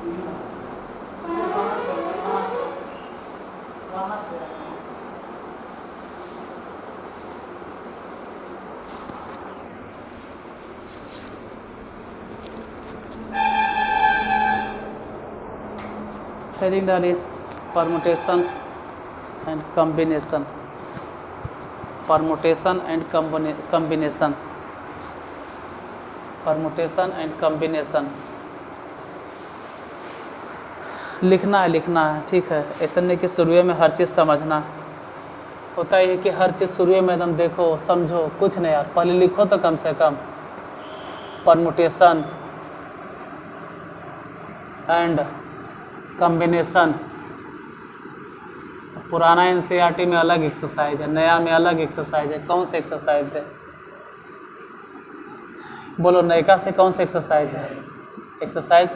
Heading that is permutation and combination. Permutation and combination. Permutation and combination. लिखना है, ठीक है। ऐसा नहीं कि शुरू में हर चीज़ समझना होता है कि हर चीज़ शुरू में एकदम देखो समझो, कुछ नहीं यार, पहले लिखो तो कम से कम। Permutation and combination. पुराना एनसीईआरटी में अलग एक्सरसाइज है, नया में अलग एक्सरसाइज है। कौन से एक्सरसाइज है? बोलो, नयका से कौन सा एक्सरसाइज है? एक्सरसाइज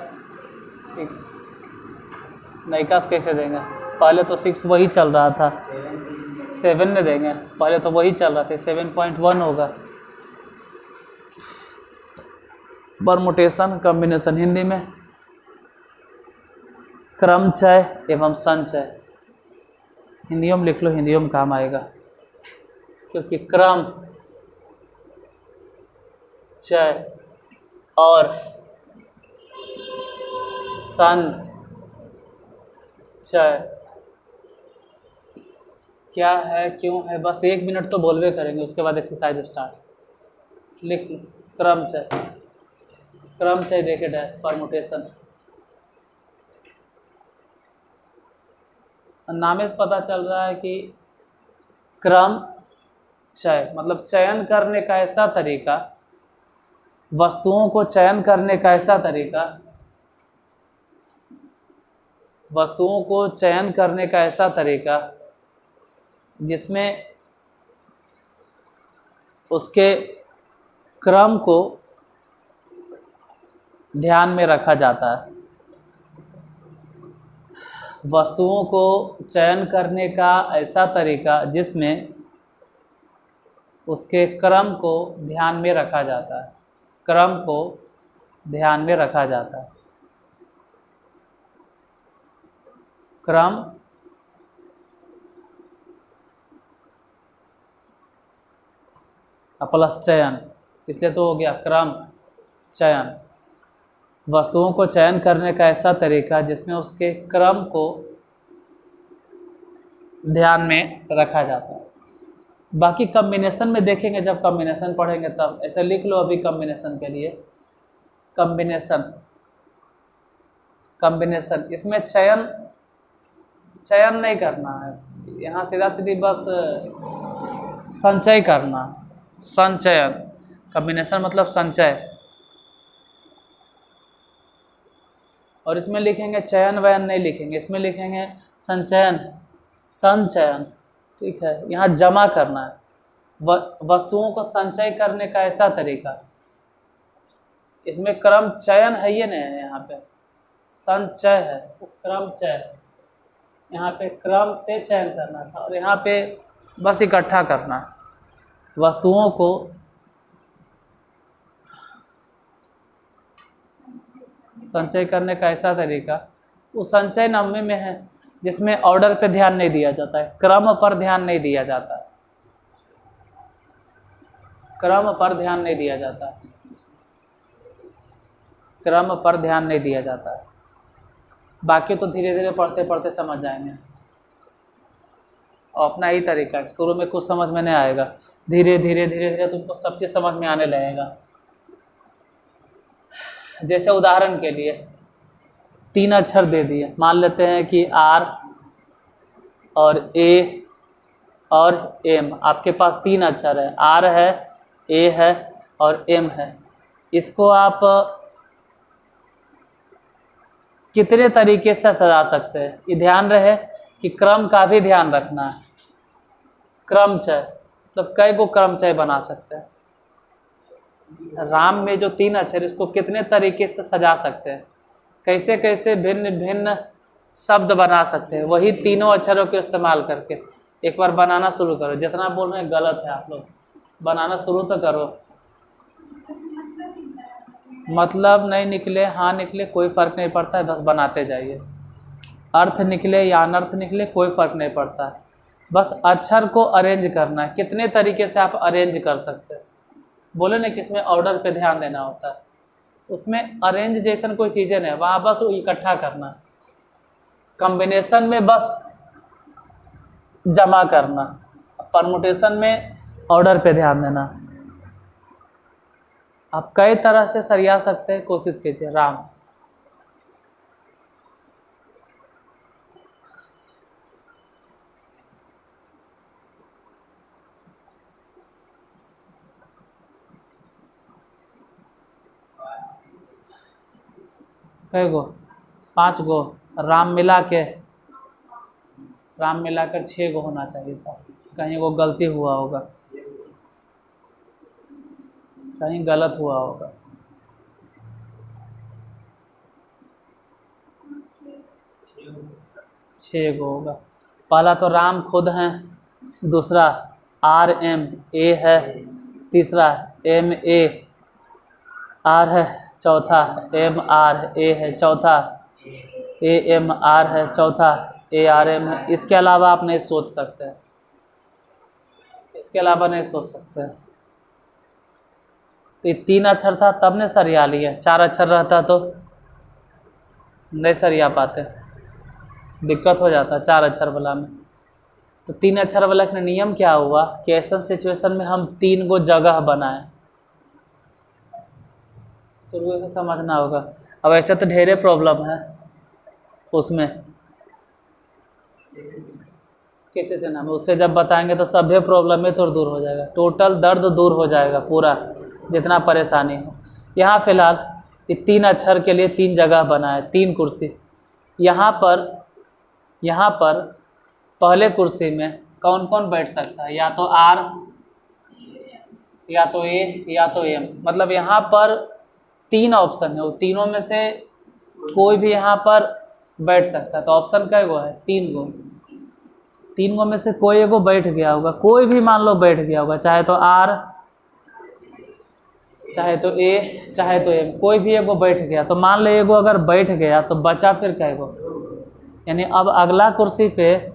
6। नयका से कैसे देंगे? पहले तो 6 वही चल रहा था, 7 में देंगे। पहले तो वही चल रहा था, 7.1 होगा। परमुटेशन कॉम्बिनेशन हिंदी में क्रमचय एवं संचय। हिंदियों में लिख लो, हिंदियों में काम आएगा, क्योंकि क्रम चय और संचय क्या है, क्यों है, बस 1 मिनट तो बोलवे करेंगे, उसके बाद एक्सरसाइज स्टार्ट। लिख लो, क्रमचय। क्रमचय देके डैश परमुटेशन। नामे से पता चल रहा है कि क्रम चय मतलब चयन करने का ऐसा तरीका, वस्तुओं को चयन करने का ऐसा तरीका, वस्तुओं को चयन करने का ऐसा तरीका जिसमें उसके क्रम को ध्यान में रखा जाता है। वस्तुओं को चयन करने का ऐसा तरीका जिसमें उसके क्रम को ध्यान में रखा जाता है। क्रम को ध्यान में रखा जाता है। क्रम प्लस चयन, इसलिए तो हो गया क्रम चयन। वस्तुओं को चयन करने का ऐसा तरीका जिसमें उसके क्रम को ध्यान में रखा जाता है। बाकी कॉम्बिनेशन में देखेंगे, जब कॉम्बिनेशन पढ़ेंगे तब। ऐसे लिख लो अभी कॉम्बिनेशन के लिए। कॉम्बिनेशन इसमें चयन नहीं करना है, यहाँ सीधा सीधी बस संचय करना। संचयन, कॉम्बिनेशन मतलब संचय। और इसमें लिखेंगे चयन वयन नहीं लिखेंगे, इसमें लिखेंगे संचयन, संचयन, ठीक है। यहाँ जमा करना है, वस्तुओं को संचय करने का ऐसा तरीका। इसमें क्रम चयन है, ये नहीं है, यहाँ पे संचय है, क्रम चय। यहाँ पे क्रम से चयन करना था और यहाँ पे बस इकट्ठा करना है वस्तुओं को। संचय करने का ऐसा तरीका उस संचय नामे में है जिसमें ऑर्डर पे ध्यान नहीं दिया जाता है, क्रम पर ध्यान नहीं दिया जाता है। क्रम पर ध्यान नहीं दिया जाता है, क्रम पर ध्यान नहीं दिया जाता है। बाकी तो धीरे धीरे पढ़ते पढ़ते समझ जाएंगे। और अपना ही तरीका है, शुरू में कुछ समझ में नहीं आएगा, धीरे धीरे धीरे धीरे तुमको सब चीज़ समझ में आने लगेगा। जैसे उदाहरण के लिए 3 अक्षर दे दिए, मान लेते हैं कि R और A और M। आपके पास 3 अक्षर है, R है, A है और M है। इसको आप कितने तरीके से सजा सकते हैं? ये ध्यान रहे कि क्रम का भी ध्यान रखना है। क्रमचय मतलब कई को क्रमचय बना सकते हैं। राम में जो 3 अक्षर, इसको कितने तरीके से सजा सकते हैं, कैसे कैसे भिन्न भिन्न शब्द बना सकते हैं, वही तीनों अक्षरों के इस्तेमाल करके। एक बार बनाना शुरू करो, जितना बोल रहे हैं गलत है, आप लोग बनाना शुरू तो करो। मतलब नहीं निकले, हाँ निकले, कोई फ़र्क नहीं पड़ता है, बस बनाते जाइए। अर्थ निकले या अनर्थ निकले, कोई फ़र्क नहीं पड़ता है, बस अक्षर को अरेंज करना है। कितने तरीके से आप अरेंज कर सकते हैं? बोले ना किसमें ऑर्डर पे ध्यान देना होता है, उसमें अरेंज जैसन कोई चीज़ें नहीं, वहाँ बस वो इकट्ठा करना, कॉम्बिनेशन में बस जमा करना, परमुटेशन में ऑर्डर पे ध्यान देना। आप कई तरह से सरिया सकते हैं, कोशिश कीजिए। राम, कई गो? 5 गो। राम मिला के, राम मिलाकर 6 गो होना चाहिए था, कहीं वो गलती हुआ होगा, कहीं गलत हुआ होगा। 6 गो होगा। पहला तो राम खुद हैं, दूसरा RMA है, तीसरा MAR है, चौथा MRA है, चौथा AMR है, चौथा ARM है। इसके अलावा आप नहीं सोच सकते, इसके अलावा नहीं सोच सकते। तो ये 3 अक्षर था तब ने सरिया लिया, 4 अक्षर रहता तो नहीं सरिया पाते, दिक्कत हो जाता 4 अक्षर वाला में। तो 3 अक्षर वाला का नियम क्या हुआ कि ऐसा सिचुएशन में हम 3 गो जगह बनाएं, शुरू से समझना होगा। अब ऐसे तो ढेरे प्रॉब्लम है उसमें, कैसे से नाम है, उससे जब बताएंगे तो सभी प्रॉब्लम है तो दूर हो जाएगा, टोटल दर्द दूर हो जाएगा पूरा, जितना परेशानी हो। यहाँ फ़िलहाल ये 3 अक्षर के लिए 3 जगह बनाए, 3 कुर्सी। यहाँ पर पहले कुर्सी में कौन कौन बैठ सकता है? या तो R, या तो A, या तो M। मतलब यहाँ पर 3 ऑप्शन है, वो तीनों में से कोई भी यहाँ पर बैठ सकता है। तो ऑप्शन कै गो है? 3 गो। 3 गो में से कोई एगो बैठ गया होगा, कोई भी मान लो बैठ गया होगा, चाहे तो R, चाहे तो A, चाहे तो M, कोई भी एगो बैठ गया। तो मान लो एगो अगर बैठ गया तो बचा फिर कै गो? यानी अब अगला कुर्सी पे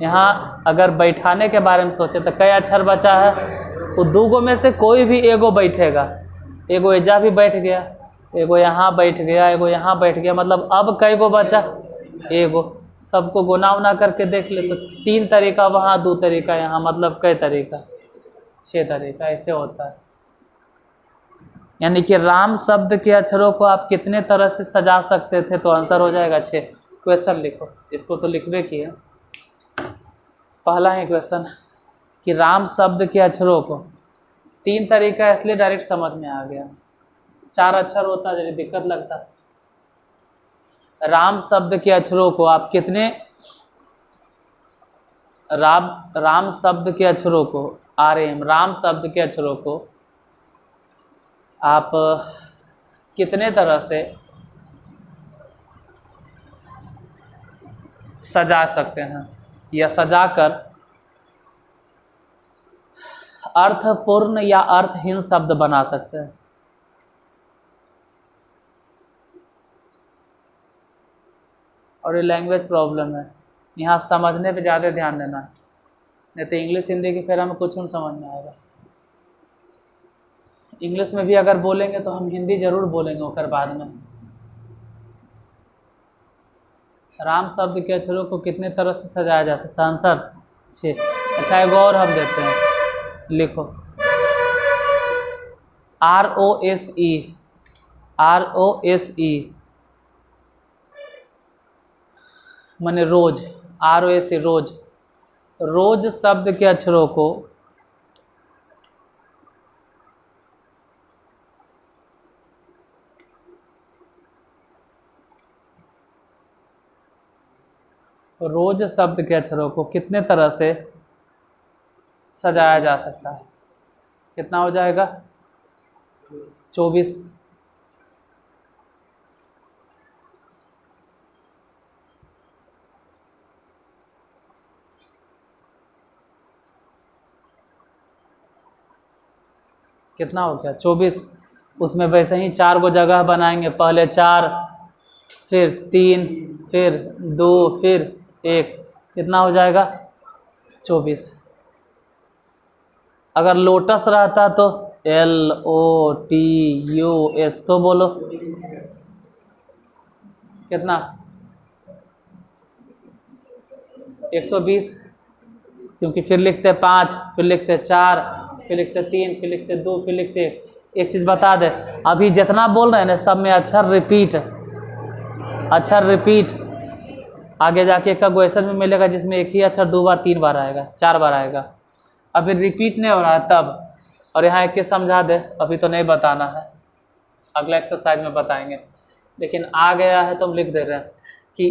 यहाँ अगर बैठाने के बारे में सोचे तो कई अक्षर बचा है? वो 2 गो में से कोई भी एगो बैठेगा। एगो एजा भी बैठ गया, एगो यहाँ बैठ गया, एगो यहाँ बैठ गया, मतलब अब कई गो बचा? एगो। सबको गुना उना करके देख ले तो 3 तरीका वहाँ, 2 तरीका यहाँ, मतलब कई तरीका? 6 तरीका। ऐसे होता है। यानी कि राम शब्द के अक्षरों को आप कितने तरह से सजा सकते थे? तो आंसर हो जाएगा 6। क्वेश्चन लिखो, इसको तो लिखबे किए। पहला है क्वेश्चन कि राम शब्द के अक्षरों को 3 तरीका, इसलिए डायरेक्ट समझ में आ गया। 4 अक्षर होता जरा दिक्कत लगता। राम शब्द के अक्षरों को आप कितने, राम शब्द के अक्षरों को, RM, राम शब्द के अक्षरों को आप कितने तरह से सजा सकते हैं, या सजाकर अर्थपूर्ण या अर्थहीन शब्द बना सकते हैं? और ये लैंग्वेज प्रॉब्लम है, यहाँ समझने पे ज़्यादा ध्यान देना, नहीं तो इंग्लिश हिंदी की फेरा में कुछ नहीं समझ में आएगा। इंग्लिश में भी अगर बोलेंगे तो हम हिंदी जरूर बोलेंगे ओकर बाद में। राम शब्द के अक्षरों को कितने तरह से सजाया जा सकता है? आंसर 6। अच्छा एक और हम देते हैं, लिखो ROSE माने रोज, ROSE रोज। रोज शब्द के अक्षरों को कितने तरह से सजाया जा सकता है? कितना हो जाएगा? 24। कितना हो गया? 24। उसमें वैसे ही 4 को जगह बनाएंगे, पहले 4, फिर 3, फिर 2, फिर 1, कितना हो जाएगा 24। अगर लोटस रहता तो LOTUS, तो बोलो कितना 120, क्योंकि फिर लिखते 5, फिर लिखते 4, फिर लिखते 3, फिर लिखते 2, फिर लिखते 1। एक चीज़ बता दे, अभी जितना बोल रहे हैं ना सब में अक्षर रिपीट, आगे जाके एक क्वेश्चन में मिलेगा जिसमें एक ही अक्षर 2 बार 3 बार आएगा, 4 बार आएगा। अभी रिपीट नहीं हो रहा है तब। और यहाँ एक चीज़ समझा दे, अभी तो नहीं बताना है, अगला एक्सरसाइज में बताएंगे, लेकिन आ गया है तो हम लिख दे रहे हैं कि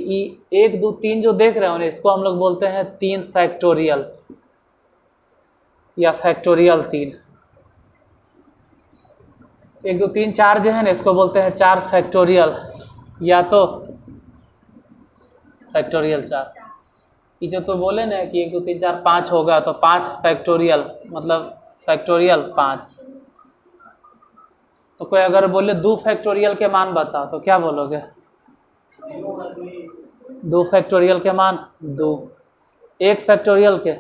1 2 3 जो देख रहे हो ना, इसको हम लोग बोलते हैं 3 फैक्टोरियल या फैक्टोरियल 3। 1 2 3 4 जो है ना, इसको बोलते हैं 4 फैक्टोरियल या तो फैक्टोरियल 4। ये जो तो बोले ना कि 1 2 3 4 5 होगा, तो 5 फैक्टोरियल मतलब फैक्टोरियल 5। तो कोई अगर बोले 2 फैक्टोरियल के मान बताओ तो क्या बोलोगे? 2 फैक्टोरियल के मान 2, 1 फैक्टोरियल के,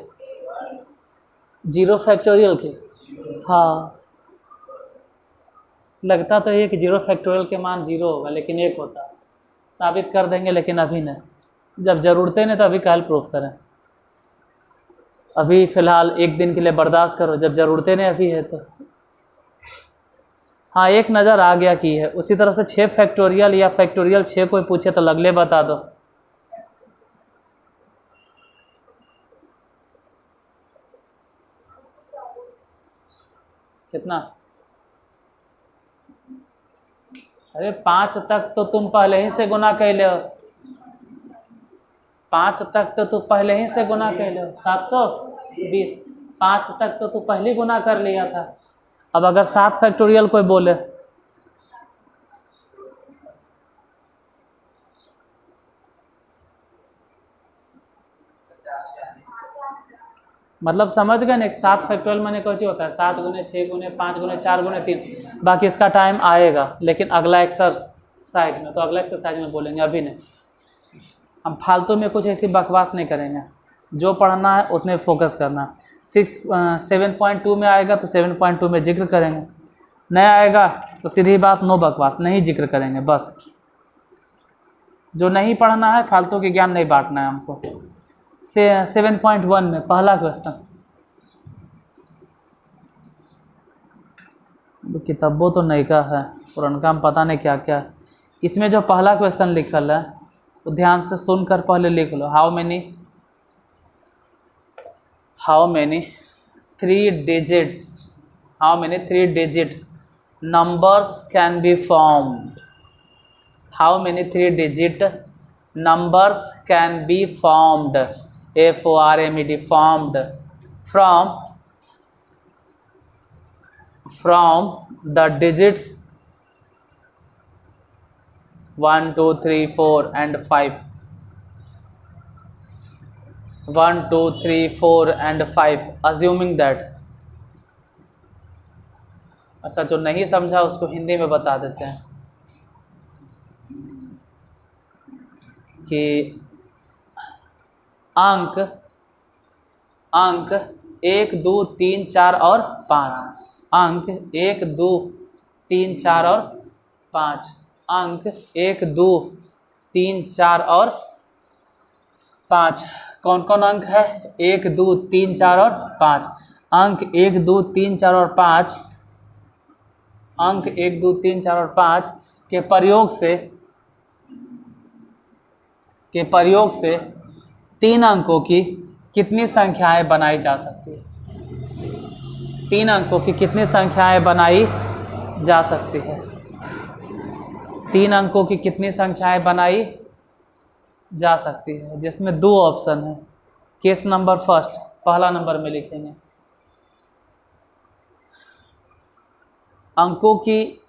0 फैक्टोरियल के। हाँ, लगता तो ये कि 0 फैक्टोरियल के मान 0 होगा, लेकिन 1 होता है। साबित कर देंगे, लेकिन अभी नहीं, जब ज़रूरतें नहीं तो अभी कल प्रूफ करें। अभी फ़िलहाल एक दिन के लिए बर्दाश्त करो, जब ज़रूरतें नहीं अभी है तो। हाँ, एक नज़र आ गया कि है। उसी तरह से 6 फैक्टोरियल या फैक्टोरियल 6 कोई पूछे तो अगले बता दो। कितना? अरे 5 तक तो तुम पहले ही से गुना कैले हो, 5 तक तो तू पहले ही से गुना कैले हो। 720, 5 तक तो तू पहले गुना कर लिया था। अब अगर 7 फैक्टोरियल कोई बोले, मतलब समझ गए ना, 7 फैक्टोरियल मैंने कुछ होता है 7 गुने 6 गुने 5 गुने 4 गुने 3। बाकी इसका टाइम आएगा, लेकिन अगला एक्सरसाइज में, तो अगला एक्सरसाइज में बोलेंगे, अभी नहीं। हम फालतू में कुछ ऐसी बकवास नहीं करेंगे, जो पढ़ना है उतने फोकस करना। 7.2 में आएगा तो 7.2 में जिक्र करेंगे, नहीं आएगा तो सीधी बात नो बकवास, नहीं जिक्र करेंगे बस। जो नहीं पढ़ना है, फालतू के ज्ञान नहीं बांटना है हमको। 7.1 में पहला क्वेश्चन, किताबों तो नहीं का है, पुरनका में पता नहीं क्या क्या है। इसमें जो पहला क्वेश्चन लिखल है वो ध्यान से सुनकर पहले लिख लो। How many 3 digit numbers can be formed? How many 3 digit numbers can be formed? FORMED, formed from the digits 1 2 3 4 and 5. 1 2 3 4 and 5, assuming that। अच्छा, जो नहीं समझा उसको हिंदी में बता देते हैं कि अंक 1 2 3 4 और 5, अंक 1 2 3 4 और 5, अंक 1 2 3 4 और 5। कौन कौन अंक है? 1 2 3 4 और 5। अंक 1 2 3 4 और 5, अंक 1 2 3 4 और 5 के प्रयोग से 3 अंकों की कितनी संख्याएं बनाई जा सकती है? 3 अंकों की कितनी संख्याएं बनाई जा सकती है? 3 अंकों की कितनी संख्याएं बनाई जा सकती है, जिसमें 2 ऑप्शन है। केस नंबर फर्स्ट, पहला नंबर में लिखेंगे अंकों की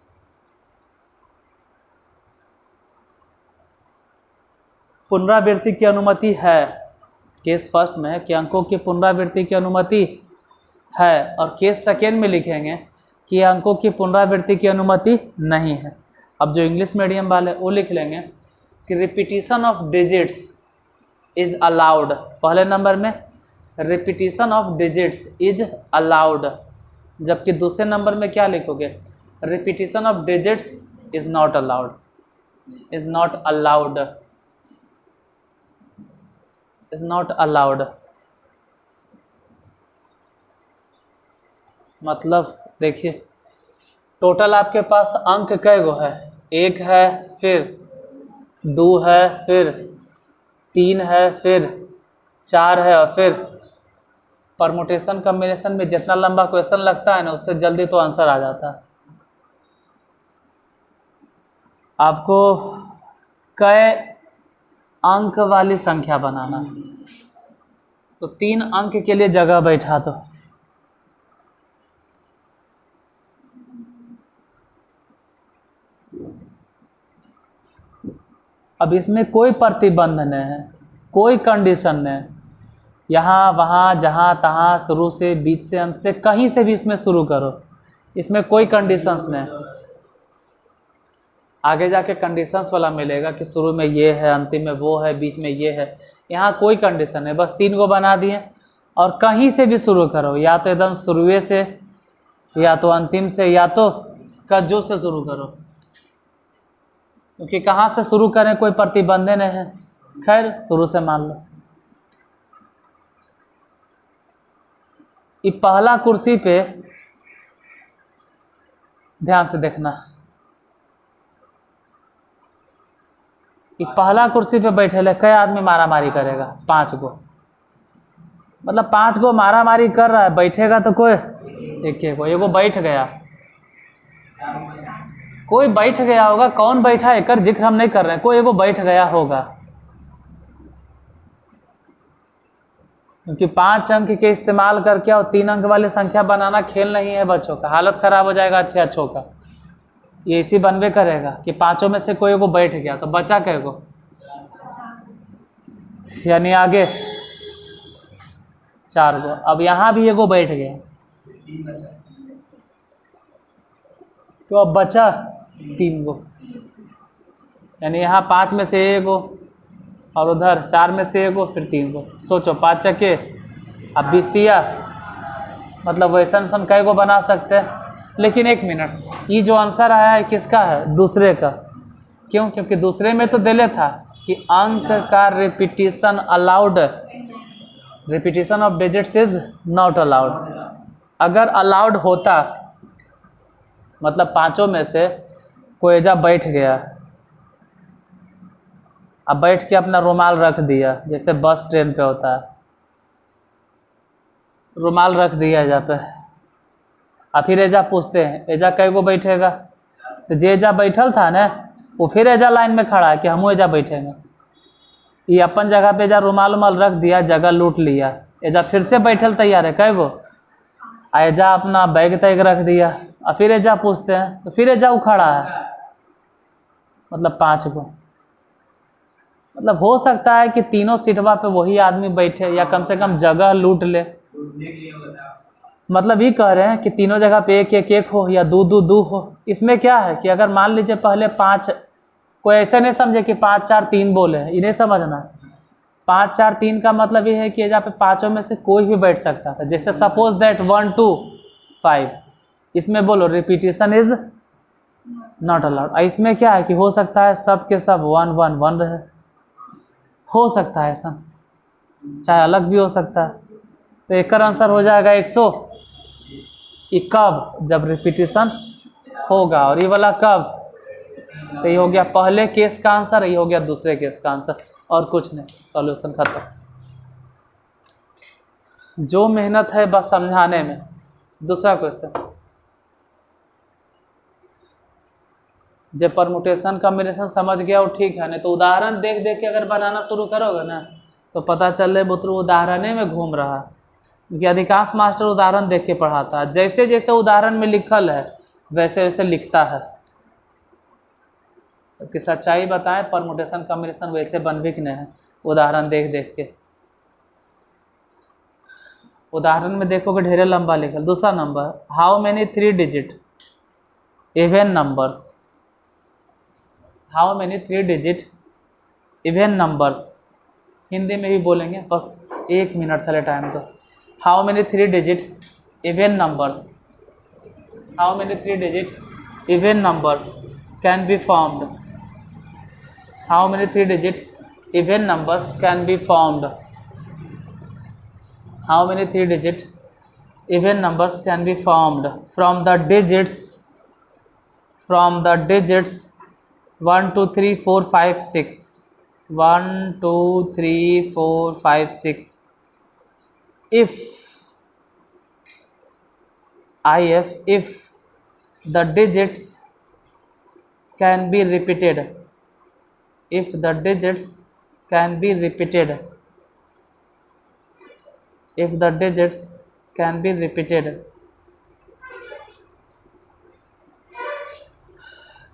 पुनरावृत्ति की अनुमति है। केस फर्स्ट में है कि अंकों की पुनरावृत्ति की अनुमति है, और केस सेकेंड में लिखेंगे कि अंकों की पुनरावृत्ति की अनुमति नहीं है। अब जो इंग्लिश मीडियम वाले वो लिख लेंगे कि repetition of digits is allowed. पहले नंबर में repetition of digits is allowed, जबकि दूसरे नंबर में क्या लिखोगे, repetition of digits is not allowed, is not allowed, is not allowed. मतलब देखिए टोटल आपके पास अंक कै गो है, 1 है, फिर 2 है, फिर 3 है, फिर 4 है, और फिर परमुटेशन कम्बिनेशन में जितना लंबा क्वेश्चन लगता है ना उससे जल्दी तो आंसर आ जाता है। आपको कै अंक वाली संख्या बनाना है, तो 3 अंक के लिए जगह बैठा दो। अब इसमें कोई प्रतिबंध नहीं है, कोई कंडीशन नहीं, यहाँ वहाँ जहाँ तहाँ शुरू से बीच से अंत से कहीं से भी इसमें शुरू करो, इसमें कोई कंडीशंस नहीं। आगे जाके कंडीशंस वाला मिलेगा कि शुरू में ये है, अंतिम में वो है, बीच में ये है। यहाँ कोई कंडीशन है, बस 3 को बना दिए और कहीं से भी शुरू करो, या तो एकदम शुरुए से, या तो अंतिम से, या तो कज्जो से शुरू करो, क्योंकि कहाँ से शुरू करें कोई प्रतिबंध नहीं है। खैर शुरू से मान लो। ये पहला कुर्सी पे ध्यान से देखना, ये पहला कुर्सी पे बैठे ले कई आदमी मारा मारी करेगा, 5 गो, मतलब 5 गो मारा मारी कर रहा है, बैठेगा तो कोई एक को, एगो बैठ गया, कोई बैठ गया होगा, कौन बैठा है कर जिक्र हम नहीं कर रहे हैं, कोई एगो बैठ गया होगा। क्योंकि 5 अंक के इस्तेमाल करके और 3 अंक वाली संख्या बनाना खेल नहीं है बच्चों का, हालत खराब हो जाएगा अच्छों का। ये इसी बनवे करेगा कि 5 में से कोई एगो बैठ गया तो बचा कै गो, यानी आगे 4 गो। अब यहाँ भी एगो बैठ गया तो अब बचा 3 गो, यानी यहाँ 5 में से एगो और उधर 4 में से एगो, फिर 3 गो। सोचो 5 चक्के अब 20 दिया, मतलब वैसन सम कै गो बना सकते हैं। लेकिन 1 मिनट, ये जो आंसर आया है किसका है, दूसरे का। क्यों, क्योंकि दूसरे में तो दिले था कि अंक का repetition allowed, repetition of digits is not allowed. अगर अलाउड होता, मतलब 5 में से कोई एजा बैठ गया, अब बैठ के अपना रुमाल रख दिया, जैसे बस ट्रेन पे होता है, रुमाल रख दिया एजा पे, और फिर एजा पूछते हैं एजा कै गो बैठेगा, तो जे एजा बैठल था ना वो फिर एजा लाइन में खड़ा है कि हमू एजा बैठेंगे। ये अपन जगह पे एजा रुमाल उमाल रख दिया, जगह लूट लिया, एजा फिर से बैठल तैयार है कै गो, एजा अपना बैग तैग रख दिया, और फिर एजा पूछते हैं तो फिर एजा उखड़ा है, मतलब 5 गो। मतलब हो सकता है कि तीनों सीटवा पे वही आदमी बैठे, या कम से कम जगह लूट ले। मतलब ये कह रहे हैं कि तीनों जगह पे 1-1-1 हो या 2-2-2 हो। इसमें क्या है कि अगर मान लीजिए पहले 5, कोई ऐसे नहीं समझे कि 5-4-3 बोले, इन्हें समझना 5-4-3 का मतलब ये है कि जहाँ पे 5 में से कोई भी बैठ सकता था। जैसे सपोज दैट 1-2-5, इसमें बोलो रिपीटिशन इज नॉट अलाउड। इसमें क्या है कि हो सकता है सब के सब 1-1-1 रहे, हो सकता है ऐसा, चाहे अलग भी हो सकता है। तो एक आंसर हो जाएगा 100। ये कब, जब रिपीटिशन होगा, और ये वाला कब, तो ये हो गया पहले केस का आंसर, ये हो गया दूसरे केस का आंसर, और कुछ नहीं, सॉल्यूशन खत्म। जो मेहनत है बस समझाने में। दूसरा क्वेश्चन, जब परमुटेशन कॉम्बिनेशन समझ गया वो ठीक है, नहीं तो उदाहरण देख देख के अगर बनाना शुरू करोगे ना तो पता चले बुतरू उदाहरण में घूम रहा है, क्योंकि अधिकांश मास्टर उदाहरण देख के पढ़ाता है, जैसे जैसे उदाहरण में लिखल है वैसे वैसे लिखता है। कि सच्चाई बताएं, परमुटेशन कॉम्बिनेशन वैसे बनवे कि नहीं है, उदाहरण देख देख के। उदाहरण में देखोगे ढेर लंबा लिखल। दूसरा number, how many 3 digit even numbers, how many 3 digit even numbers, Hindi में भी बोलेंगे, बस 1 मिनट पहले टाइम दो। How many 3 digit even numbers, how many 3 digit even numbers can be formed, how many 3 digit even numbers can be formed, how many 3 digit even numbers can be formed from the digits 1 2 3 4 5 6, 1 2 3 4 5 6, if the digits can be repeated, if the digits can be repeated, if the digits can be repeated,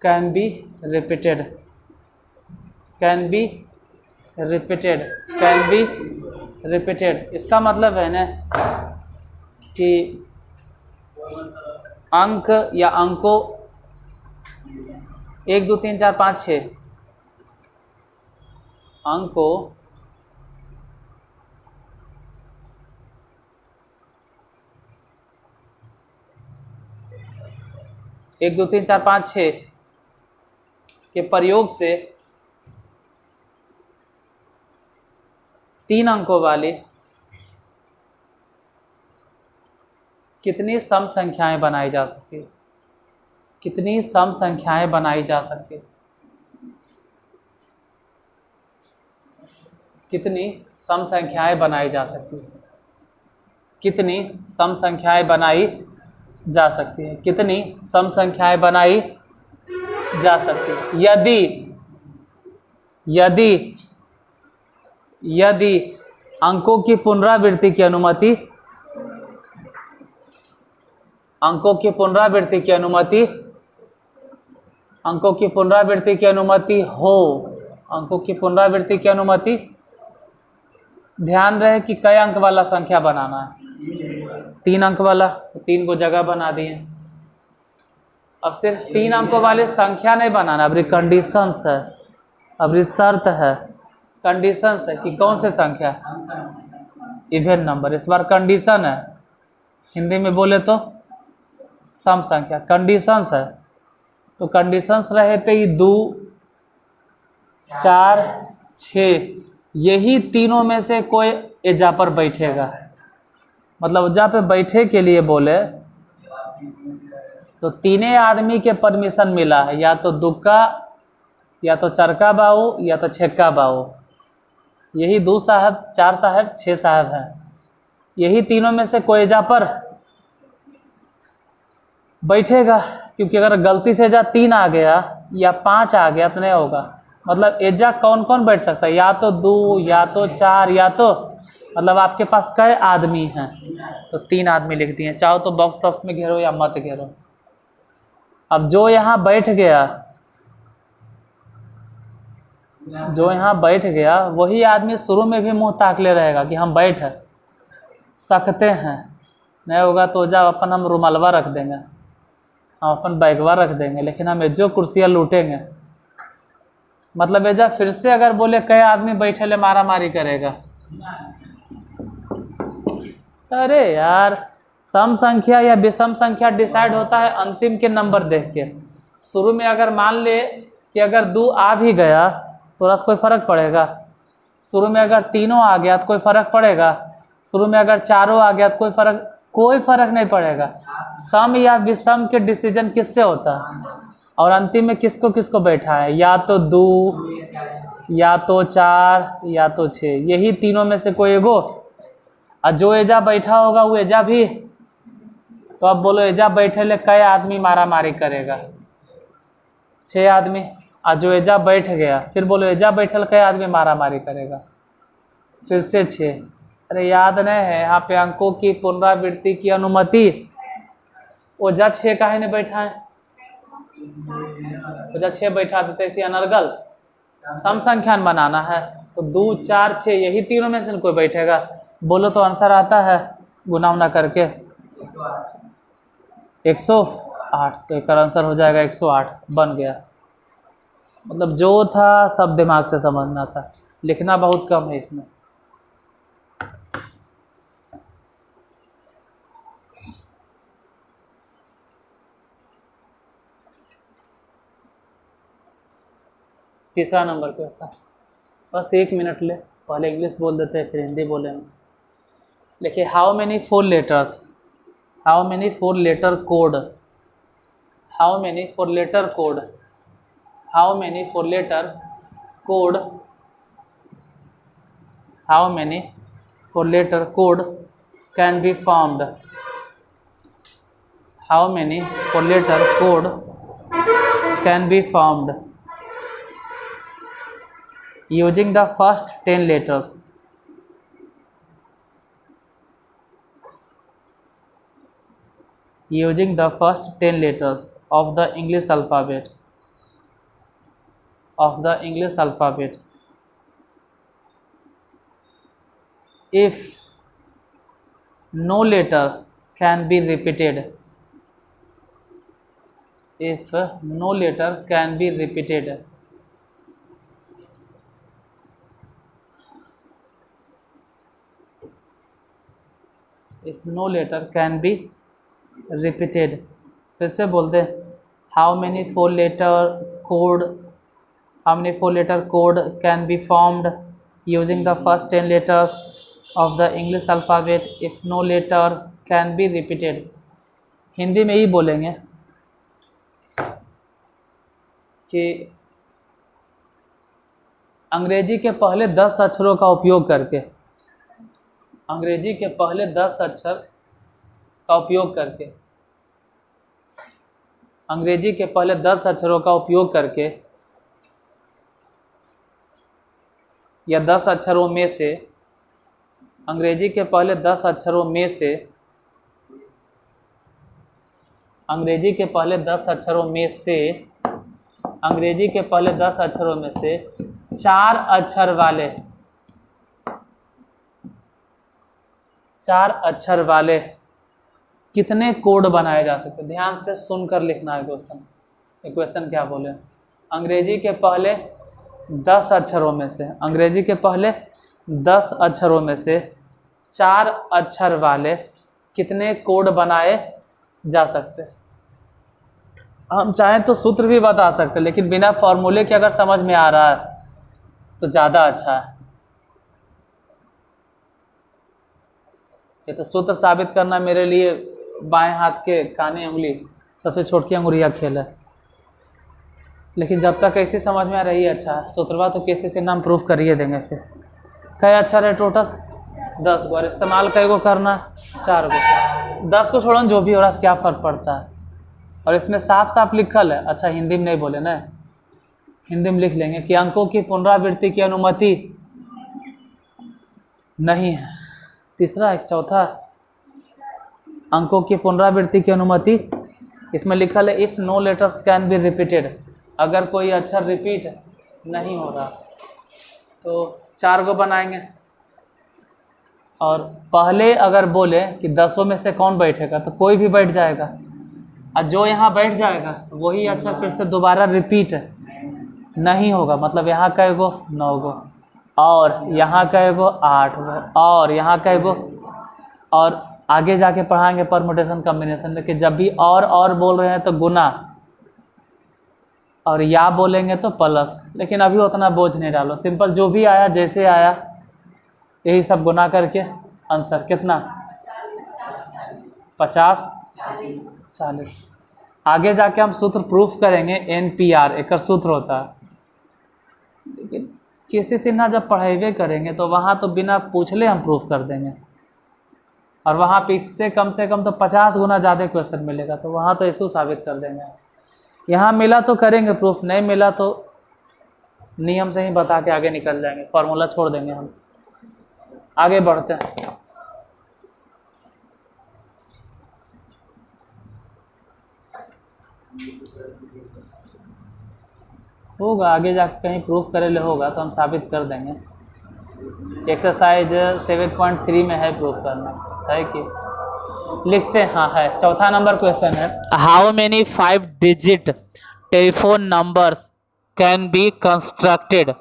can be repeated, can be repeated, can be repeated, इसका मतलब है ना कि अंक या अंकों 1 2 3 4 5 6 अंकों 1 2 3 4 5 6 के प्रयोग से 3 अंकों वाली कितनी सम संख्याएं बनाई जा सकती है, कितनी सम संख्याएं बनाई जा सकती है, कितनी सम संख्याएं बनाई जा सकती है, कितनी सम संख्याएं बनाई जा सकती है, कितनी सम संख्याएं बनाई जा सकती है। यदि अंकों की पुनरावृत्ति की अनुमति, अंकों की पुनरावृत्ति की अनुमति, अंकों की पुनरावृत्ति की अनुमति हो, अंकों की पुनरावृत्ति की अनुमति, ध्यान रहे कि कई अंक वाला संख्या बनाना है, 3 अंक वाला, तो 3 को जगह बना दिए। अब सिर्फ 3 अंकों वाले संख्या नहीं बनाना, अब कंडीशंस है, अब शर्त है, कंडीशंस है कि कौन से संख्या, इवन नंबर, इस बार कंडीशन है, हिंदी में बोले तो सम संख्या, कंडीशंस है। तो कंडीशंस रहे पे 2 4 6, यही तीनों में से कोई एजा पर बैठेगा, मतलब जहाँ पे बैठे के लिए बोले तो 3 आदमी के परमिशन मिला है, या तो दुक्का, या तो चरका बाऊ, या तो छक्का बाऊ, यही 2 साहब 4 साहब 6 साहब हैं, यही तीनों में से कोई एजा पर बैठेगा, क्योंकि अगर गलती से एजा 3 आ गया या 5 आ गया तो नहीं होगा। मतलब एजा कौन कौन बैठ सकता है, या तो 2, या तो 4, या तो, मतलब आपके पास कई आदमी हैं, तो 3 आदमी लिख दिए, चाहो तो बॉक्स में घेरो या मत घेरो। अब जो यहाँ बैठ गया, जो यहाँ बैठ गया वही आदमी शुरू में भी मुंह ताकले रहेगा कि हम बैठ सकते हैं, नहीं होगा तो जा अपन हम रुमालवा रख देंगे, हम अपन बैगवा रख देंगे, लेकिन हम जो कुर्सियाँ लूटेंगे। मतलब एजा फिर से अगर बोले कई आदमी बैठे ले मारा मारी करेगा, अरे यार सम संख्या या विषम संख्या डिसाइड होता है अंतिम के नंबर देख के। शुरू में अगर मान ले कि अगर 2 आ भी गया तो उससे कोई फ़र्क पड़ेगा, शुरू में अगर 3 आ गया तो कोई फ़र्क पड़ेगा, शुरू में अगर 4 आ गया तो कोई फ़र्क नहीं पड़ेगा। सम या विषम के डिसीजन किससे होता है, और अंतिम में किसको किसको बैठा है, या तो 2, या तो 4, या तो 6, यही तीनों में से कोई एगो। और जो एजा बैठा होगा वो एजा भी, तो अब बोलो एजा बैठे ले कई आदमी मारा मारी करेगा, 6 आदमी। और जो एजा बैठ गया फिर बोलो एजा बैठल कई आदमी मारा मारी करेगा, फिर से 6। अरे याद नहीं है यहाँ पे अंकों की पुनरावृत्ति की अनुमति, ओजा 6 काहे ने बैठा है, ओजा 6 बैठा देते, इसी अनर्गल सम संख्यान बनाना है तो 2 4 6 यही तीनों में से कोई बैठेगा। बोलो तो आंसर आता है गुना उना करके 108, तो एक आंसर हो जाएगा 108 बन गया। मतलब जो था सब दिमाग से समझना था, लिखना बहुत कम है इसमें। तीसरा नंबर क्वेश्चन, बस 1 मिनट ले, पहले इंग्लिश बोल देते हैं फिर हिंदी बोलेंगे। देखिए, how many 4 letters, how many 4 letter code, how many 4 letter code, how many 4 letter code, how many 4 letter code can be formed, how many 4 letter code can be formed using the first 10 letters, using the first 10 letters of the English alphabet, of the English alphabet. If no letter can be repeated, if no letter can be repeated, if no letter can be repeated, फिर से बोलते हैं, how many 4 letter code, how many 4 letter code can be formed using the first 10 letters of the English alphabet if no letter can be repeated। Hindi में ही बोलेंगे कि अंग्रेजी के पहले 10 अक्षरों का उपयोग करके, अंग्रेजी के पहले 10 अक्षर का उपयोग करके, अंग्रेजी के पहले 10 अक्षरों का उपयोग करके या 10 अक्षरों में से, अंग्रेजी के पहले 10 अक्षरों में से, अंग्रेजी के पहले 10 अक्षरों में से, अंग्रेजी के पहले 10 अक्षरों में से 4 अक्षर वाले, 4 अक्षर वाले कितने कोड बनाए जा सकते हैं। ध्यान से सुनकर लिखना है क्वेश्चन। ये क्वेश्चन क्या बोले, अंग्रेजी के पहले 10 अक्षरों में से, अंग्रेजी के पहले 10 अक्षरों में से 4 अक्षर वाले कितने कोड बनाए जा सकते हैं। हम चाहें तो सूत्र भी बता सकते हैं, लेकिन बिना फॉर्मूले के अगर समझ में आ रहा है तो ज़्यादा अच्छा है। ये तो सूत्र साबित करना मेरे लिए बाएं हाथ के काने उंगली सबसे छोटी अंगुरिया खेल है, लेकिन जब तक ऐसी समझ में आ रही है अच्छा है। सूत्रवा तो कैसे से नाम प्रूफ करिए देंगे। फिर क्या अक्षर है टोटल 10 गो, और इस्तेमाल कई गो करना 4 गो। 10 को छोड़ो जो भी हो रहा है क्या फ़र्क पड़ता है। और इसमें साफ साफ लिखल है, अच्छा हिंदी में नहीं बोले ना, हिंदी में लिख लेंगे कि अंकों की पुनरावृत्ति की अनुमति नहीं है। तीसरा एक चौथा, अंकों की पुनरावृत्ति की अनुमति, इसमें लिखल है if no letters can be repeated, अगर कोई अक्षर रिपीट नहीं हो रहा तो 4 गो बनाएंगे। और पहले अगर बोले कि 10 में से कौन बैठेगा तो कोई भी बैठ जाएगा, और जो यहाँ बैठ जाएगा वही अक्षर फिर से दोबारा रिपीट नहीं होगा। मतलब यहाँ कई गो 9 गो, और यहाँ कई गो 8 गो, और यहाँ कई गो, और आगे जाके पढ़ाएंगे परमुटेशन कॉम्बिनेशन में कि जब भी और बोल रहे हैं तो गुना, और या बोलेंगे तो प्लस। लेकिन अभी उतना बोझ नहीं डालो, सिंपल जो भी आया जैसे आया यही सब गुना करके आंसर कितना 50 40। आगे जाके हम सूत्र प्रूफ करेंगे, NPR एक सूत्र होता है। लेकिन किसी से ना जब पढ़ाई करेंगे तो वहाँ तो बिना पूछले हम प्रूफ कर देंगे, और वहाँ पे इससे कम से कम तो 50 गुना ज़्यादा क्वेश्चन मिलेगा, तो वहाँ तो इशू साबित कर देंगे। यहाँ मिला तो करेंगे प्रूफ, नहीं मिला तो नियम से ही बता के आगे निकल जाएंगे, फार्मूला छोड़ देंगे हम। आगे बढ़ते हैं। होगा आगे जाके कहीं प्रूफ करे ले होगा तो हम साबित कर देंगे। एक्सरसाइज 7.3 में है प्रूफ करना। है कि लिखते हैं, हाँ है। चौथा नंबर क्वेश्चन है, how many 5 digit telephone numbers can be constructed.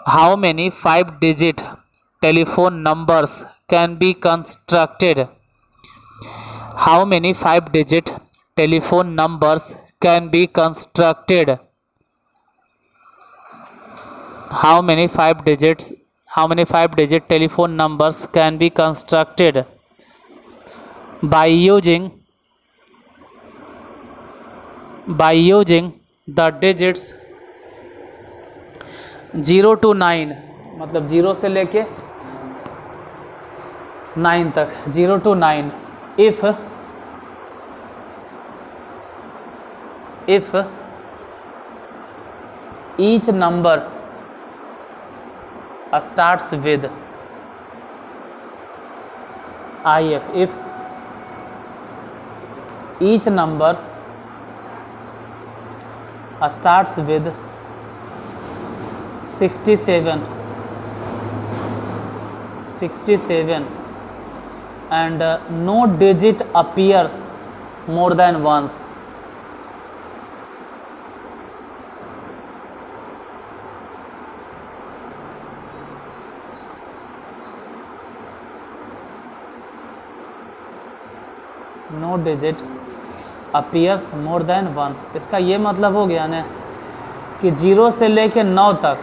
How many 5 digit telephone numbers can be constructed. How many 5 digit telephone numbers can be constructed. How many 5 digit telephone numbers can be constructed by using the digits 0 to 9, मतलब 0 से लेके 9 तक, 0 to 9। if each number starts with if each number starts with 67 and no digit appears more than once, no digit appears more than once. इसका ये मतलब हो गया ना कि 0 से लेके 9 तक,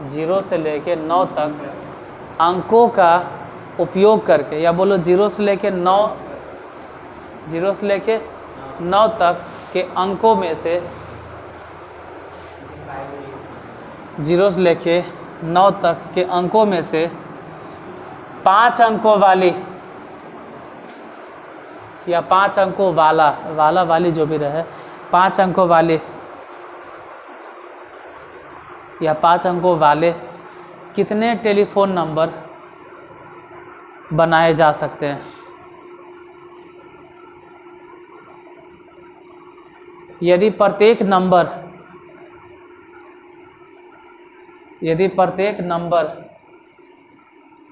0 से लेके 9 तक अंकों का उपयोग करके, या बोलो 0 से लेके 9 तक के अंकों में से, 0 से लेके 9 तक के अंकों में से 5 अंकों वाली या 5 अंकों वाली जो भी रहे, 5 अंकों वाले या 5 अंकों वाले कितने टेलीफोन नंबर बनाए जा सकते हैं। यदि प्रत्येक नंबर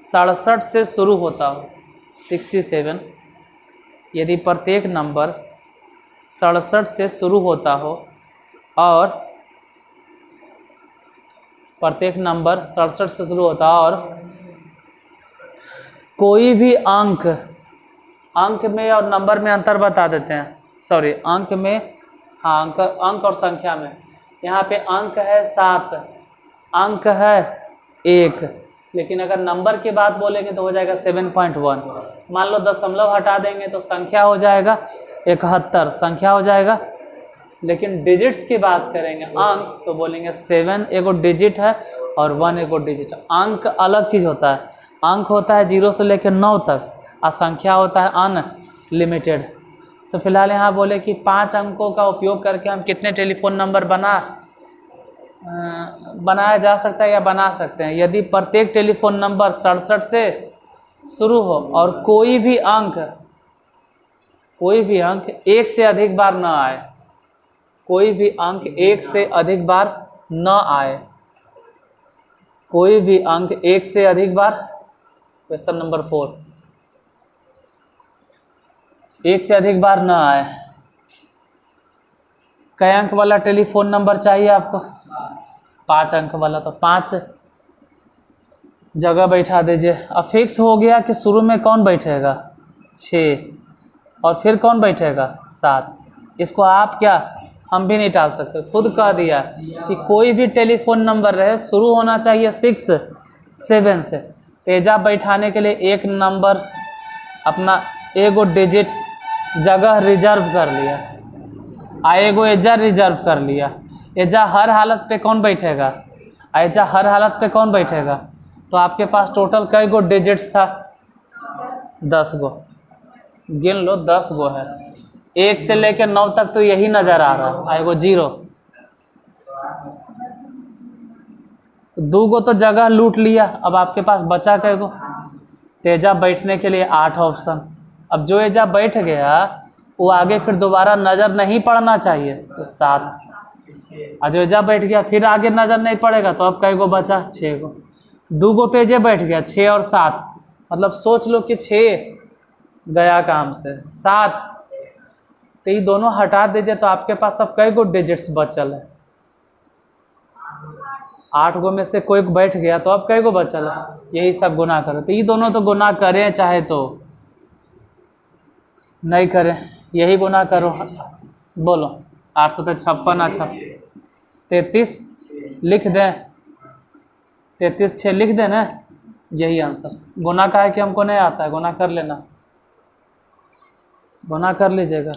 67 से शुरू होता हो, 67, यदि प्रत्येक नंबर 67 से शुरू होता हो और प्रत्येक नंबर 67 से शुरू होता है और कोई भी अंक में और नंबर में अंतर बता देते हैं, सॉरी अंक में, हाँ अंक और संख्या में। यहाँ पे अंक है 7, अंक है 1, लेकिन अगर नंबर की बात बोलेंगे तो हो जाएगा 7.1। मान लो दशमलव हटा देंगे तो संख्या हो जाएगा 71, संख्या हो जाएगा। लेकिन डिजिट्स की बात करेंगे, अंक, तो बोलेंगे 7 एगो डिजिट है और 1 एगो डिजिट है। अंक अलग चीज़ होता है, अंक होता है 0 से लेकर 9 तक और संख्या होता है अनलिमिटेड। तो फिलहाल यहाँ बोले कि 5 अंकों का उपयोग करके हम कितने टेलीफोन नंबर बनाया जा सकता है या बना सकते हैं। यदि प्रत्येक टेलीफोन नंबर 67 से शुरू हो और कोई भी अंक 1 से अधिक बार न आए, कोई भी अंक 1 से अधिक बार न आए, कोई भी अंक 1 से अधिक बार, क्वेश्चन नंबर 4, 1 से अधिक बार न आए। कई अंक वाला टेलीफोन नंबर चाहिए आपको? 5 अंक वाला, तो 5 जगह बैठा दीजिए। अब फिक्स हो गया कि शुरू में कौन बैठेगा, 6, और फिर कौन बैठेगा, 7। इसको आप क्या, हम भी नहीं टाल सकते, खुद कह दिया कि कोई भी टेलीफोन नंबर रहे शुरू होना चाहिए 6, 7 से। तेजा बैठाने के लिए एक नंबर अपना एगो डिजिट जगह रिजर्व कर लिया, एगो एजा रिजर्व कर लिया। एजा हर हालत पे कौन बैठेगा, एजा हर हालत पे कौन बैठेगा। तो आपके पास टोटल कई गो डिजिट्स था, 10 गो, गिन लो 10 गो है। 1 से लेकर 9 तक तो यही नज़र आ रहा है, एगो 0, तो 2 गो तो जगह लूट लिया। अब आपके पास बचा कई गो, तेजा बैठने के लिए 8 ऑप्शन। अब जो एजा बैठ गया वो आगे फिर दोबारा नज़र नहीं पड़ना चाहिए, तो 7। और जो एजा बैठ गया फिर आगे नज़र नहीं पड़ेगा, तो अब कई गो बचा, 6 गो। 2 गो तेजे बैठ गया, 6 और 7, मतलब सोच लो कि 6 गया काम से, 7, तो ये दोनों हटा दीजिए तो आपके पास अब कई गो डिजिट्स बचल है? 8 गो में से कोई बैठ गया तो अब कई गो बचल है? यही सब गुना करो। तो ये दोनों तो गुना करें चाहे तो नहीं करें, यही गुना करो। बोलो 8 सौ 56 33 लिख दें, 33 6 लिख दें ना, यही आंसर। गुना का है कि हमको नहीं आता है, गुना कर लेना, गुना कर लीजिएगा।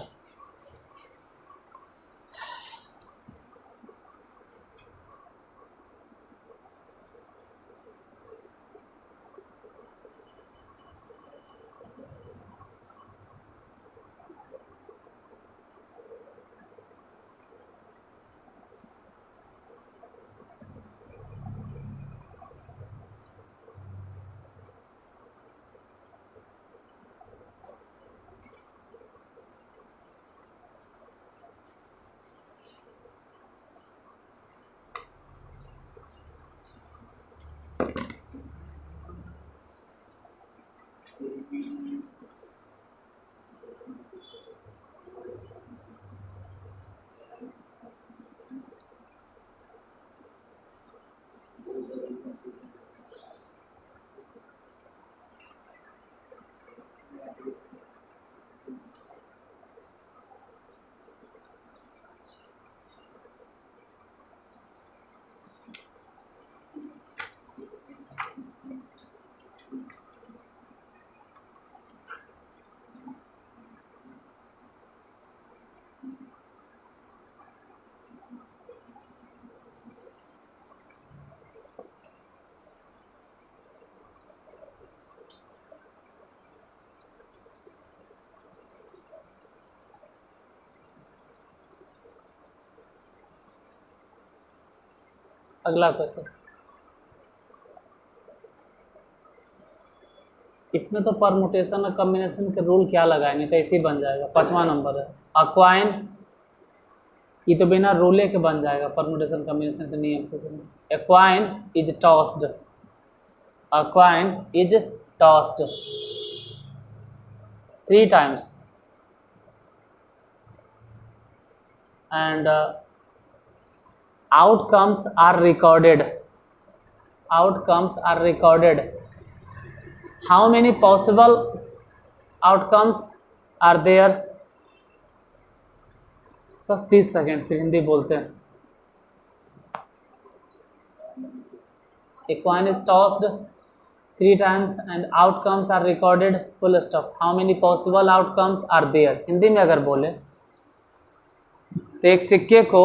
अगला क्वेश्चन, इसमें तो परमुटेशन और कॉम्बिनेशन के रूल क्या लगाएंगे, कैसे बन जाएगा? 5वां नंबर है अक्वाइन, ये तो बिना रूले के बन जाएगा परमुटेशन कॉम्बिनेशन के नियम के। A coin is tossed, a coin is tossed 3 times and outcomes are recorded. Outcomes are recorded. How many possible outcomes are there? बस 30 सेकेंड, फिर हिंदी बोलते हैं। Equine is tossed 3 times and outcomes are recorded, full stop. How many possible outcomes are there? Hindi में अगर बोले तो एक सिक्के को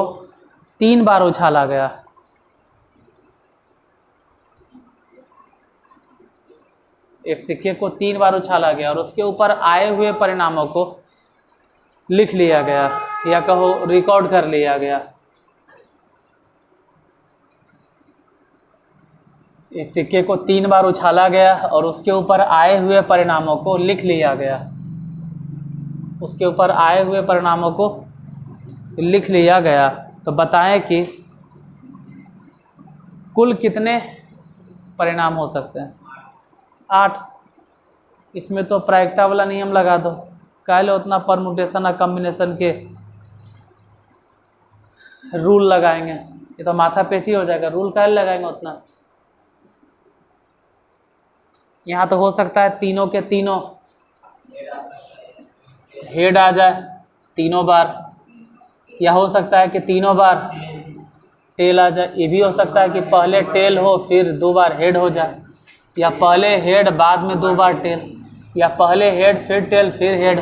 3 बार उछाला गया, एक सिक्के को 3 बार उछाला गया और उसके ऊपर आए हुए परिणामों को लिख लिया गया या कहो रिकॉर्ड कर लिया गया। एक सिक्के को 3 बार उछाला गया और उसके ऊपर आए हुए परिणामों को लिख लिया गया, उसके ऊपर आए हुए परिणामों को लिख लिया गया। तो बताएं कि कुल कितने परिणाम हो सकते हैं? 8। इसमें तो प्रायिकता वाला नियम लगा दो, काहे उतना परमुटेशन और कॉम्बिनेशन के रूल लगाएंगे, ये तो माथा पेची हो जाएगा। रूल काहे लगाएंगे उतना? यहाँ तो हो सकता है तीनों के तीनों हेड आ जाए तीनों बार, या हो सकता है कि तीनों बार टेल आ जाए। ये भी हो सकता है कि पहले टेल हो फिर 2 बार हेड हो जाए, या पहले हेड बाद में 2 बार टेल, या पहले हेड फिर टेल फिर हेड,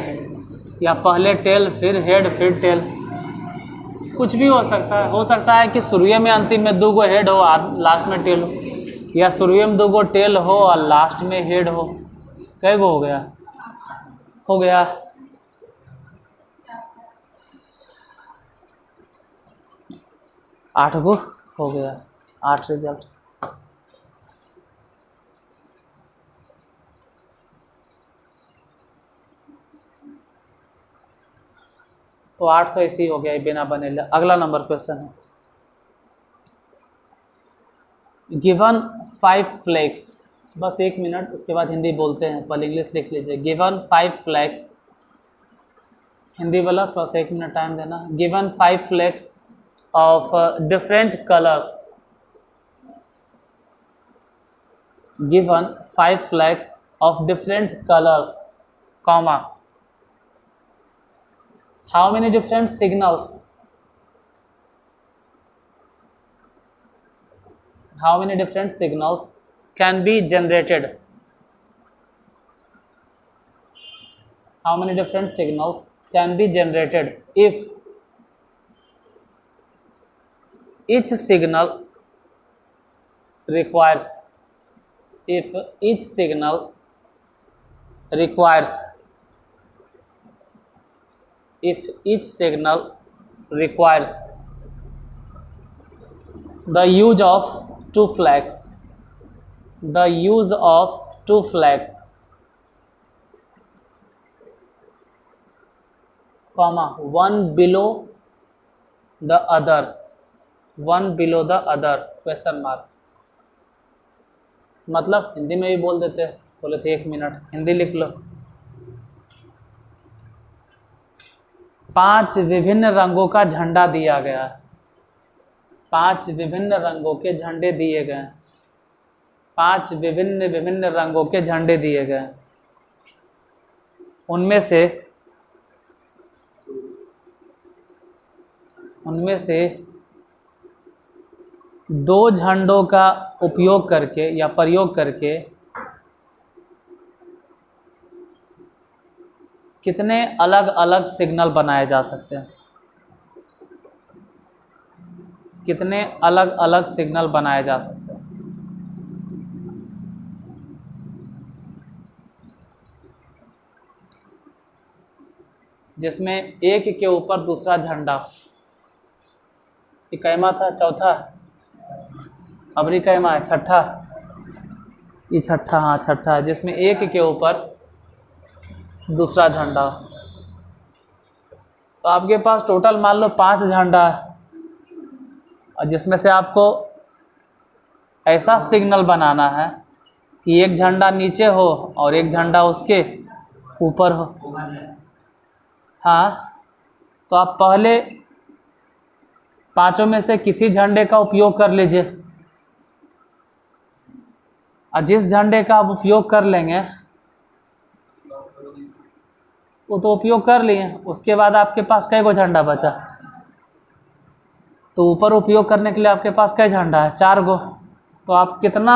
या पहले टेल फिर हेड फिर टेल। कुछ भी हो सकता है। हो सकता है कि शुरू में अंतिम में 2 गो हेड हो, लास्ट में टेल हो, या शुरू में 2 गो टेल हो और लास्ट में हेड हो। कै गो हो गया? हो गया 8 गो हो गया, 8 रिजल्ट। तो 8 तो ऐसे ही हो गया बिना बने। अगला नंबर क्वेश्चन है, गिवन 5 फ्लैग्स बस 1 मिनट, उसके बाद हिंदी बोलते हैं। पहले इंग्लिश लिख लीजिए। गिवन 5 फ्लैग्स, हिंदी वाला थोड़ा सा 1 मिनट टाइम देना। Given 5 flags of different colours, given 5 flags of different colours, comma, how many different signals, how many different signals can be generated, how many different signals can be generated if each signal requires, if each signal requires, if each signal requires the use of 2 flags, the use of 2 flags, comma, one below the other, one below the other, question mark। मतलब हिंदी में भी बोल देते हैं, बोले थे 1 minute, Hindi लिख लो। 5 विभिन्न रंगों का झंडा दिया गया है, 5 विभिन्न रंगों के झंडे दिए गए, 5 विभिन्न रंगों के झंडे दिए गए। उनमें से 2 झंडों का उपयोग करके या प्रयोग करके कितने अलग अलग सिग्नल बनाए जा सकते हैं, कितने अलग अलग सिग्नल बनाए जा सकते हैं। जिसमें एक के ऊपर दूसरा झंडा, ये कैमा था, चौथा, अबरी कैमा है, छठा, ये छठा, हाँ छठा है, जिसमें एक के ऊपर दूसरा झंडा। तो आपके पास टोटल मान लो 5 झंडा है, और जिसमें से आपको ऐसा सिग्नल बनाना है कि एक झंडा नीचे हो और एक झंडा उसके ऊपर हो। हाँ, तो आप पहले 5 में से किसी झंडे का उपयोग कर लीजिए, और जिस झंडे का आप उपयोग कर लेंगे वो तो उपयोग कर लिए, उसके बाद आपके पास कई गो झंडा बचा। तो ऊपर उपयोग करने के लिए आपके पास कई झंडा है, 4 गो। तो आप कितना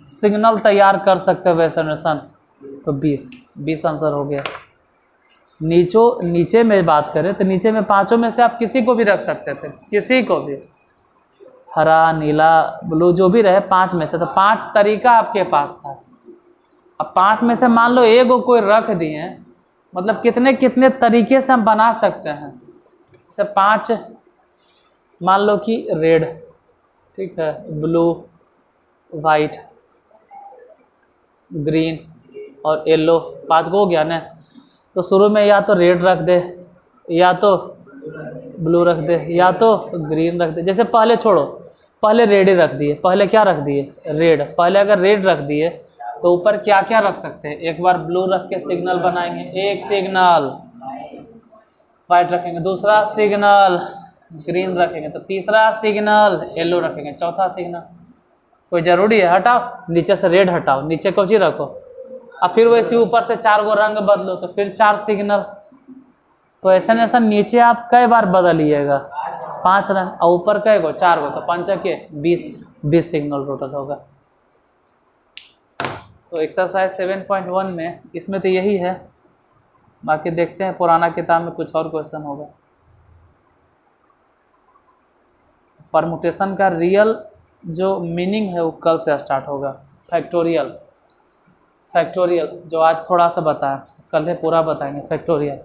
सिग्नल तैयार कर सकते हो वैसनेशन? तो 20 आंसर हो गया। नीचे में बात करें तो नीचे में 5 में से आप किसी को भी रख सकते थे, किसी को भी, हरा, नीला, ब्लू, जो भी रहे 5 में से। तो 5 तरीका आपके पास था। अब 5 में से मान लो एक को कोई रख दिए, मतलब कितने कितने तरीके से हम बना सकते हैं। जैसे 5 मान लो कि रेड, ठीक है, ब्लू, वाइट, ग्रीन और येलो, 5 को हो गया ना। तो शुरू में या तो रेड रख दे, या तो ब्लू रख दे, या तो ग्रीन रख दे। जैसे पहले छोड़ो, पहले रेड ही रख दिए, पहले क्या रख दिए? रेड। पहले अगर रेड रख दिए तो ऊपर क्या क्या रख सकते हैं? एक बार ब्लू रख के सिग्नल बनाएंगे, एक सिग्नल, वाइट रखेंगे, दूसरा सिग्नल ग्रीन रखेंगे, तो तीसरा सिग्नल येलो रखेंगे, चौथा सिग्नल। कोई ज़रूरी है? हटाओ, नीचे से रेड हटाओ, नीचे कौन सी रखो, अब फिर वैसे ऊपर से 4 गो रंग बदलो, तो फिर 4 सिग्नल। तो ऐसा ऐसा नीचे आप कई बार बदलिएगा, 5 रंग, और ऊपर कई गो? 4 गो, तो 5 के 20 सिग्नल टोटल होगा। तो एक्सरसाइज 7.1 में इसमें तो यही है। बाकी देखते हैं पुराना किताब में कुछ और क्वेश्चन होगा। परमुटेशन का रियल जो मीनिंग है वो कल से स्टार्ट होगा। फैक्टोरियल जो आज थोड़ा सा बताया, कल है पूरा बताएंगे फैक्टोरियल।